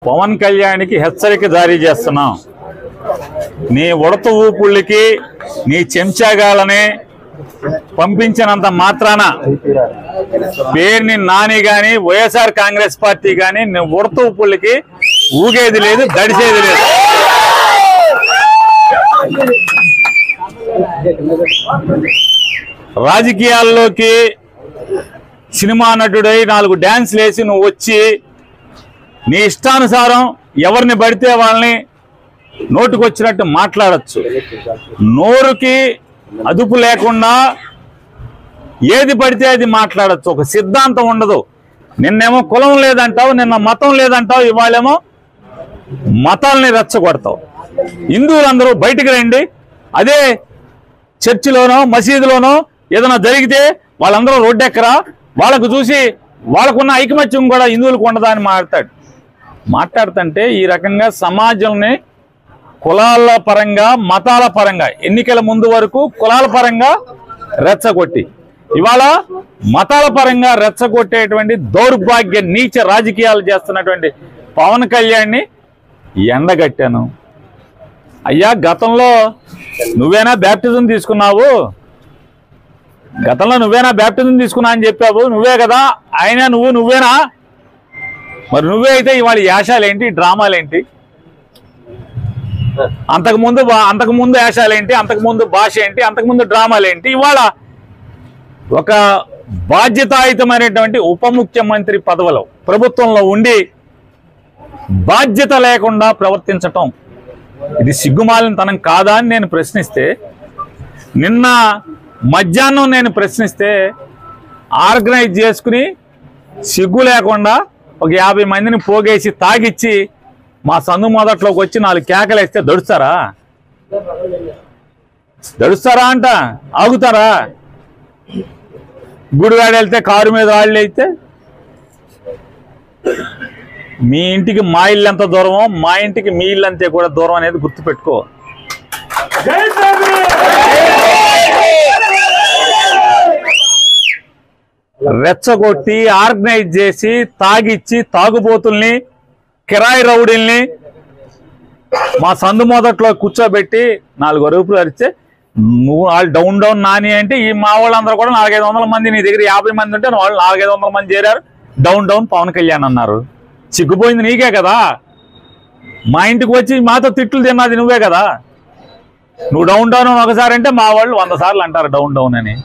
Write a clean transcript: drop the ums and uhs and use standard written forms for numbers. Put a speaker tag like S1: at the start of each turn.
S1: పవన్ కళ్యాణ్కి హెచ్చరిక జారీ చేస్తున్నాం. నీ ఉడత ఊపుళ్ళకి నీ చెంచాగాలని పంపించినంత మాత్రాన పేరుని నాని గాని వైఎస్ఆర్ కాంగ్రెస్ పార్టీ గాని నీ ఉడత ఊపుళ్ళకి ఊగేది లేదు, దడిసేది లేదు. రాజకీయాల్లోకి సినిమా నటుడై 4 డాన్స్లు వేసి నువ్వు వచ్చి నీ ఇష్టానుసారం ఎవరిని పడితే వాళ్ళని నోటుకొచ్చినట్టు మాట్లాడచ్చు. నోరుకి అదుపు లేకుండా ఏది పడితే అది మాట్లాడచ్చు. ఒక సిద్ధాంతం ఉండదు. నిన్నేమో కులం లేదంటావు, నిన్న మతం లేదంటావు, ఇవాళేమో మతాలని రెచ్చగొడతావు. హిందువులందరూ బయటికి రండి. అదే చర్చిలోనో మసీదులోనో ఏదైనా జరిగితే వాళ్ళందరూ రోడ్డెక్కరా, వాళ్ళకు చూసి వాళ్ళకున్న ఐకమత్యం కూడా హిందువులకు ఉండదా అని మాట్లాడుతుంటే ఈ రకంగా సమాజంని కులాల పరంగా మతాల పరంగా ఎన్నికల ముందు వరకు కులాల పరంగా రెచ్చగొట్టి ఇవాళ మతాల పరంగా రెచ్చగొట్టేటువంటి దౌర్భాగ్య నీచ రాజకీయాలు చేస్తున్నటువంటి పవన్ కళ్యాణ్ని ఎండగట్టాను. అయ్యా, గతంలో నువ్వేనా బ్యాప్టిజం తీసుకున్నావు? గతంలో నువ్వేనా బ్యాప్టిజం తీసుకున్నా అని చెప్పావు. నువ్వే కదా ఆయన, నువ్వేనా? మరి నువ్వే అయితే ఇవాళ యాశాలేంటి, డ్రామాలేంటి? అంతకుముందు యాశాలేంటి, అంతకుముందు భాష ఏంటి, అంతకుముందు డ్రామాలేంటి? ఇవాళ ఒక బాధ్యతాయుతమైనటువంటి ఉప ముఖ్యమంత్రి పదవిలో ప్రభుత్వంలో ఉండి బాధ్యత లేకుండా ప్రవర్తించటం ఇది సిగ్గుమాలిన తనం కాదా అని నేను ప్రశ్నిస్తే, నిన్న మధ్యాహ్నం నేను ప్రశ్నిస్తే ఆర్గనైజ్ చేసుకుని సిగ్గు లేకుండా ఒక 50 మందిని పోగేసి తాగిచ్చి మా సందు మొదట్లోకి వచ్చి 4 కేకలేస్తే దడుస్తారా అంట? ఆగుతారా? గుడివాడ వెళ్తే కారు మీద రాళ్ళు అయితే మీ ఇంటికి మా ఇల్లు ఎంత దూరమో మా ఇంటికి మీ ఇల్లు అంతే కూడా దూరం అనేది గుర్తుపెట్టుకో. రెచ్చగొట్టి ఆర్గనైజ్ చేసి తాగిచ్చి తాగుబోతుల్ని కిరాయి రౌడీల్ని మా సందు మొదట్లో కూర్చోబెట్టి 4 అరుపులు అరిస్తే నువ్వు వాళ్ళు డౌన్ నాని అంటే ఈ మా వాళ్ళందరూ కూడా 400-500 మంది, నీ దగ్గర 50 మంది ఉంటే వాళ్ళు 400-500 మంది చేరారు. డౌన్ పవన్ కళ్యాణ్ అన్నారు. సిగ్గుపోయింది నీకే కదా. మా ఇంటికి వచ్చి మాతో తిట్లు తిన్నది నువ్వే కదా. నువ్వు డౌన్ ఒకసారి అంటే మా వాళ్ళు 100 సార్లు అంటారు డౌన్ అని.